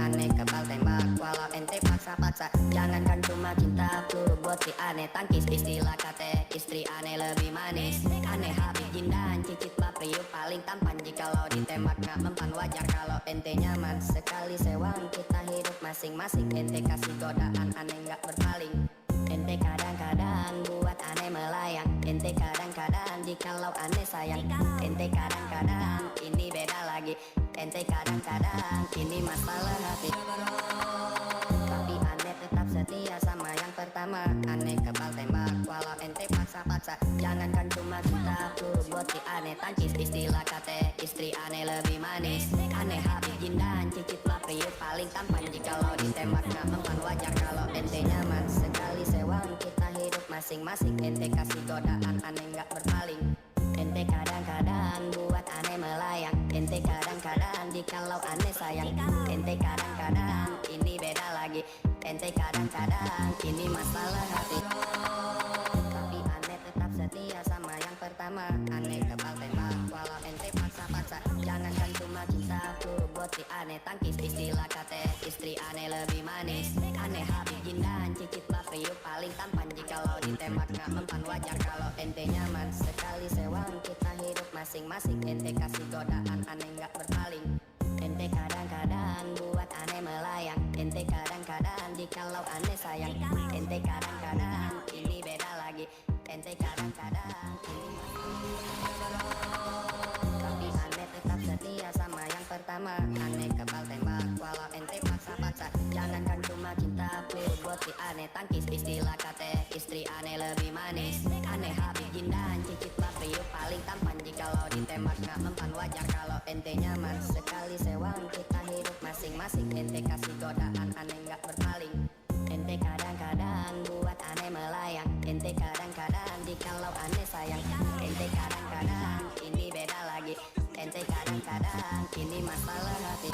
aneh kebal tembak. Walau ente paksa-paksa, jangankan cuma cinta, peluru buat si aneh tangkis. Istilah kate istri aneh lebih manis. Aneh habis jindan, cicit priuk paling tampan. Jikalau ditembak gak mempan wajar kalau ente nyaman. Sekali sewang kita hidup masing-masing. Ente kasih godaan aneh gak berpaling. Ente kadang-kadang buat aneh melayang. Ente kadang-kadang jikalau aneh sayang. Ente kadang-kadang ini beda lagi. Ente kadang-kadang ini masalah hati. Tapi aneh tetap setia sama yang pertama. Aneh kebal tembak walau ente paksa-paksa. Jangankan cuma cinta, peluru buat si aneh tangkis. Istilah kate istri aneh lebih manis. Aneh habis jindan, cicit priuk paling tampan. Jikalau ditembak gak mempan wajar kalau ente nyaman. Sekali sewang kita hidup masing-masing. Ente kasih godaan aneh gak berpaling. Ente kadang-kadang buat aneh melayang. Ente kadang-kadang jikalau aneh sayang. Ente kadang-kadang ini beda lagi. Ente kadang-kadang ini masalah hati. Tapi aneh tetap setia sama yang pertama. Aneh kebal tembak walau ente paksa-paksa. Jangankan cuma cinta, peluru buat si aneh tangkis. Istilah kate istri aneh lebih manis. Aneh habis jindan, cicit priuk paling tampan. Jikalau ditembak gak mempan wajar kalau ente nyaman. Sekali sewang kita hidup masing-masing. Ente kasih godaan aneh gak berpaling. Ente kadang-kadang buat aneh melayang. Ente kadang-kadang jikalau aneh sayang. Ente kadang-kadang ini beda lagi. Ente kadang-kadang ini tapi aneh tetap setia sama yang pertama. Aneh kebal tembak walau ente paksa-paksa. Jangankan cuma cinta, peluru buat si aneh tangkis. Istilah kate istri aneh lebih manis. Aneh habis jindan, cicit priuk paling tampan. Jikalau ditembak gak mempan wajar kalau ente nyaman. Sekali sewang kita hidup masing-masing. Ente kasih godaan aneh gak berpaling. Ente kadang-kadang buat aneh melayang. Ente kadang-kadang jikalau aneh sayang. Ente kadang-kadang ini beda lagi. Ente kadang-kadang ini masalah hati.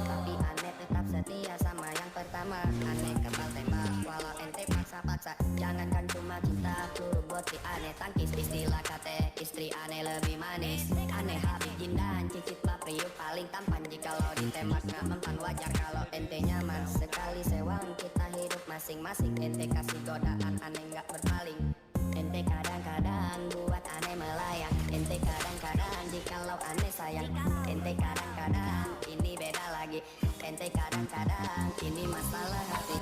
Tapi aneh tetap setia sama yang pertama. Aneh kebal tembak walau ente paksa-paksa. Jangankan cuma cinta, peluru buat si aneh tangkis. Istilah kate istri aneh lebih manis. Aneh habis jindan, cicit priuk paling tampan. Jikalau ditembak gak mempan wajar kalau ente nyaman. Sekali sewang kita hidup masing-masing. Ente kasih godaan aneh gak berpaling. Ente kadang-kadang buat aneh melayang. Ente kadang-kadang jikalau aneh sayang. Ente kadang-kadang ini beda lagi. Ente kadang-kadang ini masalah hati.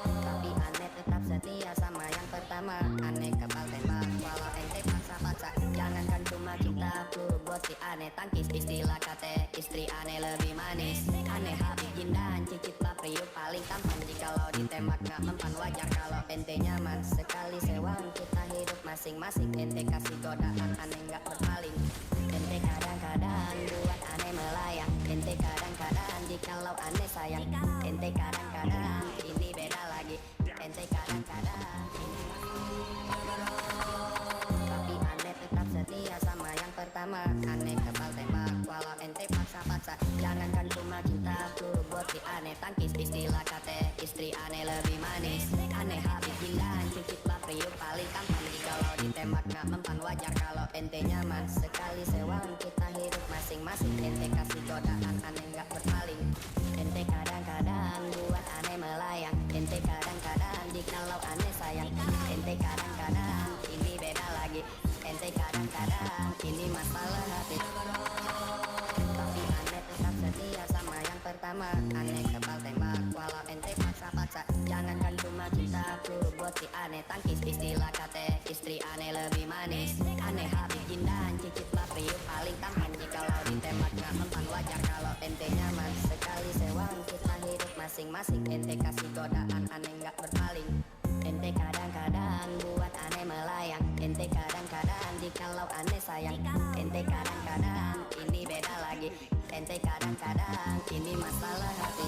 Tapi aneh tetap setia sama yang pertama. Aneh kebal tembak walau ente paksa-paksa. Jangankan cuma cinta, peluru buat si aneh tangkis. Istilah kate istri aneh lebih manis. Aneh habis jindan, cicit priuk paling tampan. Jikalau ditembak gak mempan wajar kalau ente nyaman. Sekali sewang kita hidup masing-masing. Ente kasih godaan aneh gak berpaling. Ente kadang-kadang buat aneh melayang. Ente kadang-kadang jikalau aneh sayang. Ente kadang-kadang ini beda lagi. Ente kadang-kadang ini tapi aneh tetap setia sama yang pertama. Aneh kebal tembak walau ente paksa-paksa. Jangankan cuma cinta, peluru buat si aneh tangkis. Istilah kate istri aneh lebih manis. Aneh habis jindan, cicit priuk paling tampan. Jikalau ditembak gak mempan wajar kalau ente nyaman. Sekali sewang kita hidup masing-masing. Ente kasih godaan aneh gak berpaling. Ente kadang-kadang buat aneh melayang. Ente kadang-kadang jikalau aneh sayang. Ente kadang-kadang ini beda lagi. Ente kadang-kadang ini masalah hati. Tapi aneh tetap setia sama yang pertama. Aneh kebal tembak walau ente paksa-paksa. Jangankan cuma cinta, peluru buat si aneh tangkis. Istilah kate istri aneh lebih manis. Aneh habis jindan, cicit priuk paling tampan. Jikalau ditembak gak mempan wajar kalau ente nyaman. Sekali sewang kita hidup masing-masing. Ente kasih godaan aneh gak berpaling. Ente kadang-kadang buat aneh melayang. Ente kadang-kadang jikalau aneh sayang. Ente kadang-kadang ini beda lagi. Ente kadang-kadang ini masalah hati.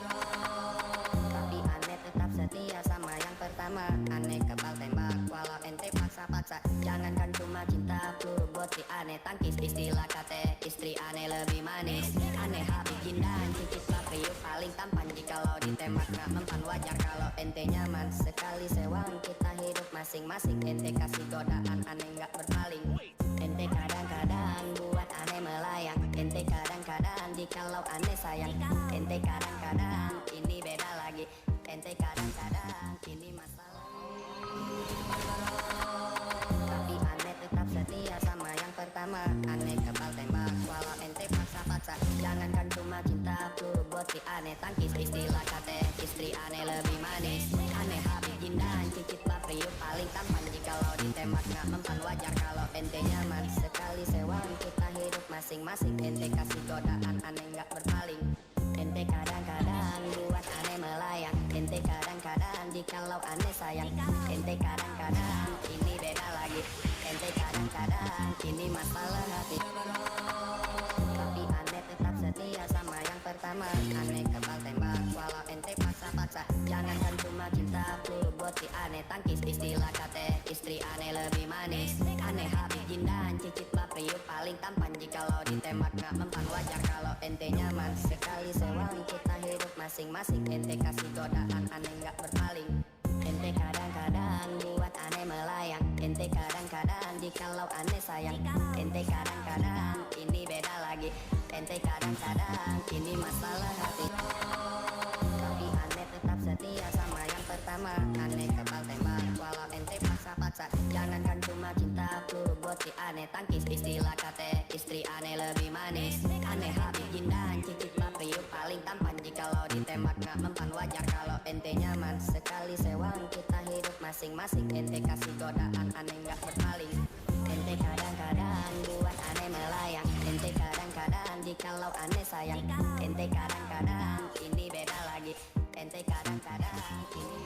Tapi aneh tetap setia sama yang pertama. Aneh kebal tembak walau ente paksa-paksa. Jangankan cuma cinta, peluru buat si aneh tangkis. Istilah kate istri aneh lebih manis. Aneh habis jindan, cicit priuk paling tampan. Jikalau ditembak gak mempan wajar kalau ente nyaman. Sekali sewang kita hidup masing-masing. Ente kasih godaan aneh gak berpaling. Ente kadang-kadang buat aneh melayang. Ente kadang-kadang jikalau aneh sayang. Ente kadang-kadang ini beda lagi. Ente kadang-kadang ini masalah. Tapi aneh tetap setia sama yang pertama. Aneh kebal tembak walau ente paksa-paksa. Jangankan cuma cintaku buat si aneh tangkis. Istilah kata istri aneh lebih manis. Aneh habis jindan cicit papriu paling tampan. Jikalau ditembak gak mempan wajar kalau ente nyaman. Sekali sewang kita hidup masing-masing. Ente kasih godaan aneh gak berpaling. Ente kadang-kadang buat aneh melayang. Ente kadang-kadang jikalau aneh sayang. Ente kadang-kadang ini beda lagi. Ente kadang-kadang ini masalah hati. Tapi aneh tetap setia sama yang pertama. Aneh kebal tembak walau ente paksa-paksa. Jangankan cuma cintaku buat si aneh tangkis. Istilah kata istri aneh lebih manis. Aneh habis jindan cicit papriu paling tampan. Jikalau ditembak gak mempan wajar kalau ente nyaman. Sekali sewang kita hidup masing-masing. Ente kasih godaan aneh gak berpaling. Ente kadang-kadang buat aneh melayang. Ente kadang-kadang jikalau aneh sayang. Ente kadang-kadang ini beda lagi. Ente kadang-kadang ini masalah hati. Tapi aneh tetap setia sama yang pertama. Aneh kebal tembak walau ente paksa-paksa. Jangankan cuma cintaku buat si aneh tangkis. Istilah kata istri aneh lebih manis. Aneh habis jindan cicit papriu paling tampan. Jikalau ditembak gak mempan wajar kalau ente nyaman. Sekali sewang kita hidup masing-masing. Ente kasih godaan aneh gak berpaling. Ente kadang-kadang buat aneh melayang. Ente kadang-kadang jikalau aneh sayang. Ente kadang-kadang ini beda lagi. Ente kadang-kadang ini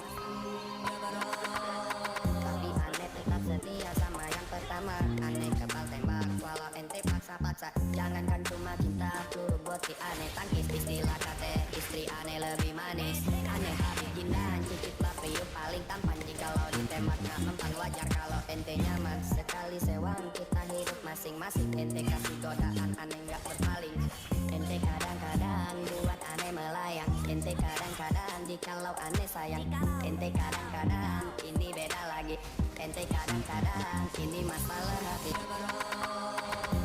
tapi aneh tetap setia sama yang pertama. Aneh kebal tembak walau ente paksa-paksa. Jangankan cuma cintaku buat si aneh tangkis. Istilah kata istri aneh lebih manis. Aneh habis jindan cicit papriu paling tampan. Jikalau ditembak gak mempan wajar kalau ente nyaman. Sekali sewang kita hidup masing-masing. Ente kasih godaan aneh gak berpaling. Ente kadang-kadang buat aneh melayang. Ente kadang-kadang jikalau aneh sayang. Ente kadang-kadang ini beda lagi. Ente kadang-kadang ini masalah hati.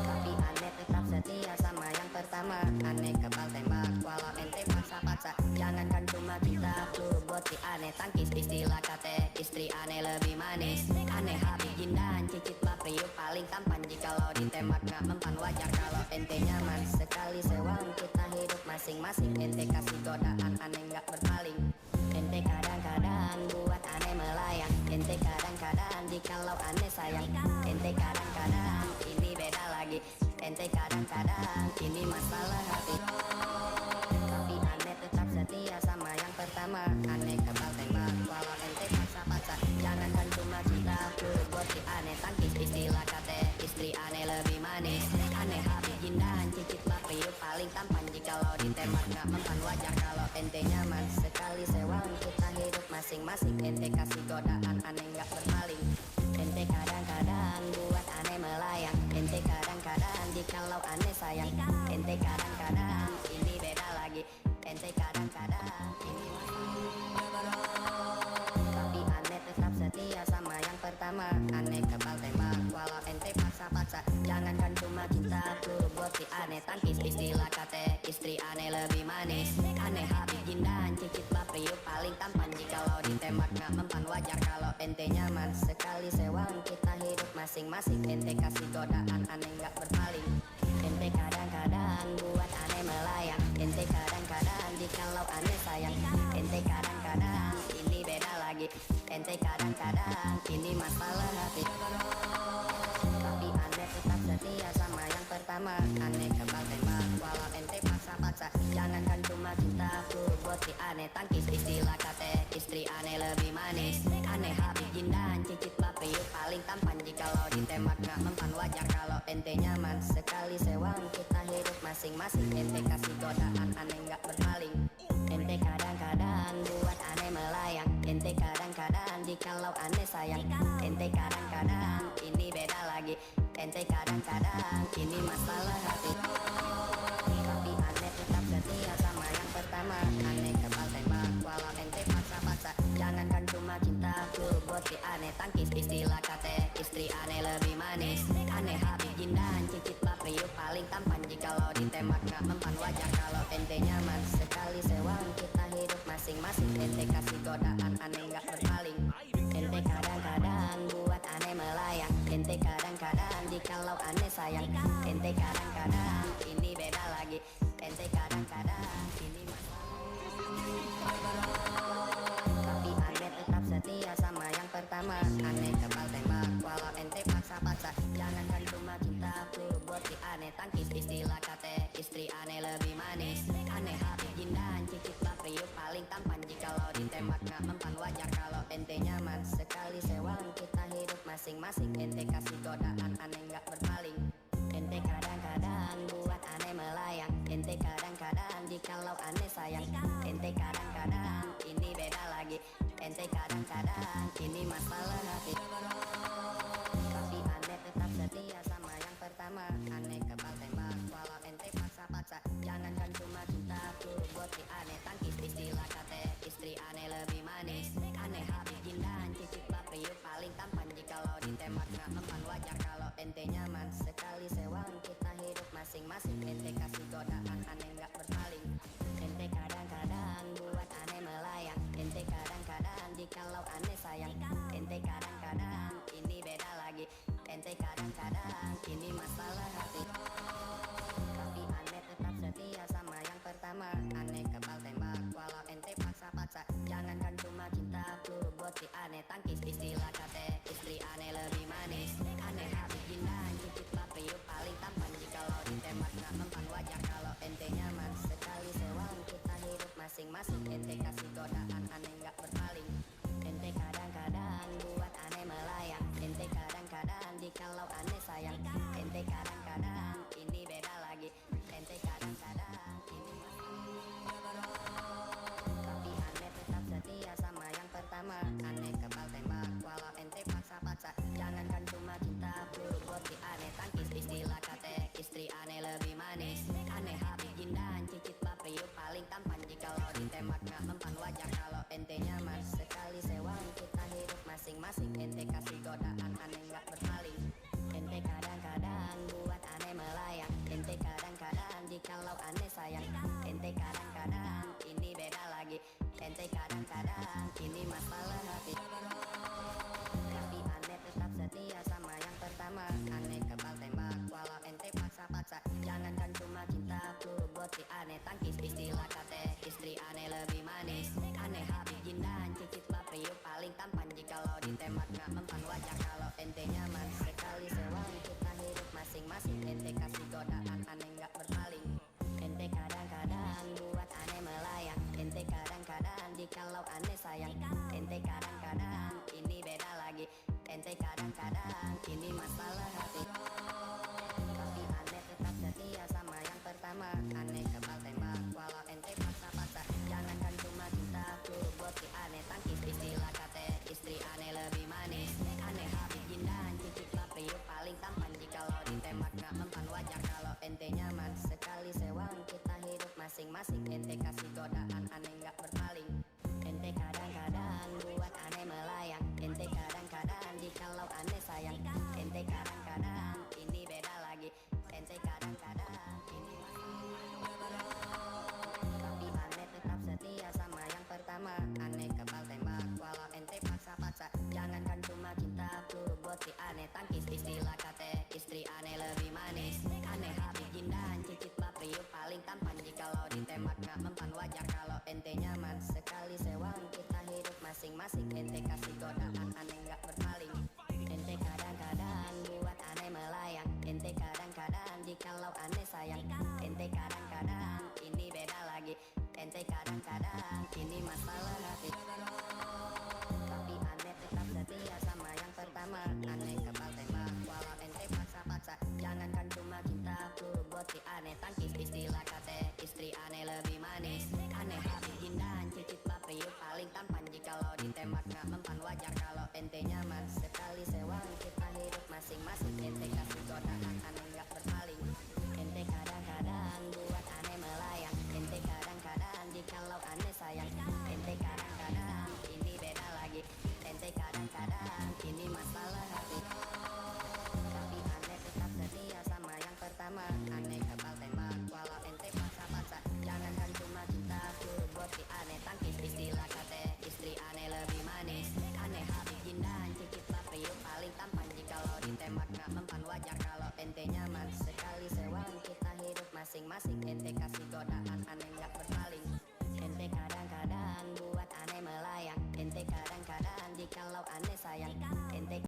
Tapi aneh tetap setia sama yang pertama. Aneh kebal tembak walau ente paksa-paksa. Jangankan cuma cintaku buat si aneh tangkis. Istilah kata istri aneh lebih manis. Aneh habis jindan cicit papriu paling tampan. Jikalau ditembak gak mempan wajar kalau ente nyaman. Sekali sewang kita hidup masing-masing. Ente kasih godaan aneh gak berpaling. Ente kadang-kadang buat aneh melayang. Ente kadang-kadang jikalau aneh sayang. Ente kadang-kadang ini beda lagi. Ente kadang-kadang ini masalah hati. Tapi aneh tetap setia sama yang pertama. Aneh kebal tembak walau ente paksa-paksa. Jangankan cuma cintaku buat si aneh tangkis. Istilah kata istri aneh lebih manis. Aneh habis jindan cicit papriu paling tampan. Jikalau ditembak gak mempan wajar kalau ente nyaman. Sekali sewang kita hidup masing-masing. Ente kasih godaan aneh gak berpaling. Ente kadang-kadang buat aneh melayang. Ente kadang-kadang jikalau aneh sayang. Ente kadang-kadang ini beda lagi. Ente kadang-kadang ini tapi aneh tetap setia sama yang pertama. Aneh kebal tembak walau ente paksa-paksa. Jangankan cuma cintaku buat si aneh tangkis. Istilah kata istri aneh lebih manis. Aneh habis jindan cicit papriu paling tampan. Jikalau ditembak gak mempan wajar kalau ente nyaman. Sekali sewang kita hidup masing-masing. Ente kasih godaan aneh gak berpaling. Ente kadang-kadang buat aneh melayang. Ente kadang-kadang jikalau aneh sayang. Ente kadang-kadang ini beda lagi. Ente kadang-kadang ini masalah hati. Tapi aneh tetap setia sama yang pertama. Aneh kebal tembak walau ente paksa-paksa. Jangankan cuma cintaku buat si aneh tangkis. Istilah kata istri aneh lebih manis. Aneh habis jindan cicit papriu paling tampan. Jikalau ditembak gak mempan wajar kalau ente nyaman. Sekali sewang kita hidup masing-masing. Ente kasih godaan aneh gak berpaling. Ente kadang-kadang buat aneh melayang. Ente kadang-kadang jikalau aneh sayang. Ente kadang-kadang ini beda lagi. Ente kadang-kadang ini masalah hati. Tapi aneh tetap setia sama yang pertama. Aneh kebal tembak walau ente paksa-paksa. Jangankan cuma cintaku buat si aneh tangkis. Istilah kata istri aneh lebih manis. Aneh habis jindan cicit papriu paling tampan. Jikalau ditembak gak mempan wajar masing-masing. Ente kasih godaan aneh gak berpaling. Ente kadang-kadang buat aneh melayang. Ente kadang-kadang jikalau aneh sayang. Ente kadang-kadang ini beda lagi. Ente kadang-kadang ini tapi aneh tetap setia sama yang pertama. Aneh kebal tembak walau ente paksa-paksa. Jangankan cuma cinta flu buat si aneh tangkis. Istilah kata istri aneh lebih manis. Aneh habis jindan cicit priuk paling tampan. Jikalau ditembak gak mempan wajar kalau ente nyaman. Sekali sewang kita hidup masing-masing. Ente kasih godaan aneh gak berpaling. Ente kadang-kadang buat aneh melayang. Ente kadang-kadang jikalau aneh sayang. Ente kadang-kadang ini beda lagi. Ente kadang-kadang ini masalah hati. Tapi aneh tetap setia sama yang pertama. Aneh kebal tembak walau ente paksa-paksa. Jangankan cuma cinta flu buat si aneh tangkis. Istilah kata istri aneh lebih manis. Aneh habis jindan cicit priuk paling tampan. Jikalau ditembak gak mempan wajar kalau ente nyaman. Sekali sewang kita hidup masing-masing. Ente kasih godaan aneh gak berpaling. Ente kadang-kadang buat aneh melayang. Ente kadang-kadang jikalau aneh sayang. Ente kadang-kadang ini beda lagi. Ente kadang-kadang ini masalah hati. Tapi aneh tetap setia sama yang pertama. Aneh kebal tembak walau ente paksa-paksa. Jangankan cuma cinta flu buat si aneh tangkis. Istilah kata istri aneh lebih manis. Aneh habis jindan cicit priuk paling tampan. Jikalau ditembak gak mempan wajar kalau ente nyaman. Sekali sewang kita hidup masing-masing. Ente kasih godaan aneh gak berpaling. Ente kadang-kadang buat aneh melayang. Ente kadang-kadang jikalau aneh sayang. Ente kadang-kadang ini beda lagi. Ente kadang-kadang ini tapi aneh tetap setia sama yang pertama. Aneh kebal tembak walau ente paksa-paksa. Jangankan cuma cinta flu buat si aneh tangkis. Istilah kata istri aneh lebih manis. Aneh habis jindan cicit priuk paling tampan. Jikalau ditembak gak mempan wajar kalau ente nyaman. Sekali sewang kita hidup masing-masing. Ente kasih godaan aneh gak berpaling. Ente kadang-kadang buat aneh melayang. Ente kadang-kadang jikalau aneh sayang. Ente kadang-kadang ini beda lagi. Ente kadang-kadang ini masalah hati. Tapi aneh tetap setia sama yang pertama. Aneh kebal tembak walau ente paksa-paksa. Jangankan cuma cinta flu buat si aneh tangkis. Istilah kata istri aneh lebih manis. Aneh habis jindan cicit priuk paling tampan. Jikalau ditembak gak mempan wajar kalau ente nyaman. Sekali sewang kita hidup masing-masing. Ente kasih godaan aneh gak berpaling. Ente kadang-kadang buat aneh melayang. Ente kadang-kadang jikalau aneh sayang. Ente kadang-kadang ini beda lagi. Ente kadang-kadang ini masalah hati. Tapi aneh tetap setia sama yang pertama. Aneh kebal tembak walau ente paksa-paksa. Jangankan cuma cinta flu buat si aneh tangkis. Istilah kata istri aneh lebih manis. Aneh habis jindan cicit priuk paling tampan. Jikalau ditembak gak mempan wajar kalau ente nyaman. Sekali sewang kita hidup masing-masing. Ente kasih godaan aneh gak berpaling. Ente kadang-kadang buat aneh melayang. Ente kadang-kadang jikalau aneh sayang. Ente kadang-kadang ini beda lagi. Ente kadang-kadang ini tapi aneh tetap setia sama yang pertama. Aneh kebal tembak walau ente paksa-paksa. Jangankan cuma cinta flu buat si aneh tangkis. Istilah kata istri aneh lebih manis. Aneh habis jindan cicit priuk paling tampan. Jikalau ditembak gak mempan wajar kalau ente nyaman. Sekali sewang kita hidup masing-masing. Ente kasih godaan aneh gak berpaling. Ente kadang-kadang buat aneh melayang. Ente kadang-kadang jikalau aneh sayang. Ente kadang-kadang ini beda lagi. Ente kadang-kadang ini masalah hati. Tapi aneh tetap setia sama yang pertama. Aneh kebal tembak walau ente paksa-paksa. Jangankan cuma cinta flu buat si aneh tangkis. Istilah kata istri aneh lebih manis. Aneh habis jindan cicit priuk paling tampan. Jikalau ditembak gak mempan wajar kalau ente nyaman. Sekali sewang kita hidup masing-masing. Ente kasih godaan aneh gak berpaling. Ente kadang-kadang buat aneh melayang. Ente kadang-kadang jikalau aneh sayang. Ente kadang-kadang ini beda lagi. Ente kadang-kadang ini masalah hati. Tapi aneh tetap setia sama yang pertama. Aneh kebal tembak walau ente paksa-paksa. Jangankan cuma cinta flu buat si aneh tangkis. Istilah kasih godaan aneh nggak berpaling. Ente kadang-kadang buat aneh melayang. Ente kadang-kadang jikalau aneh sayang. Ente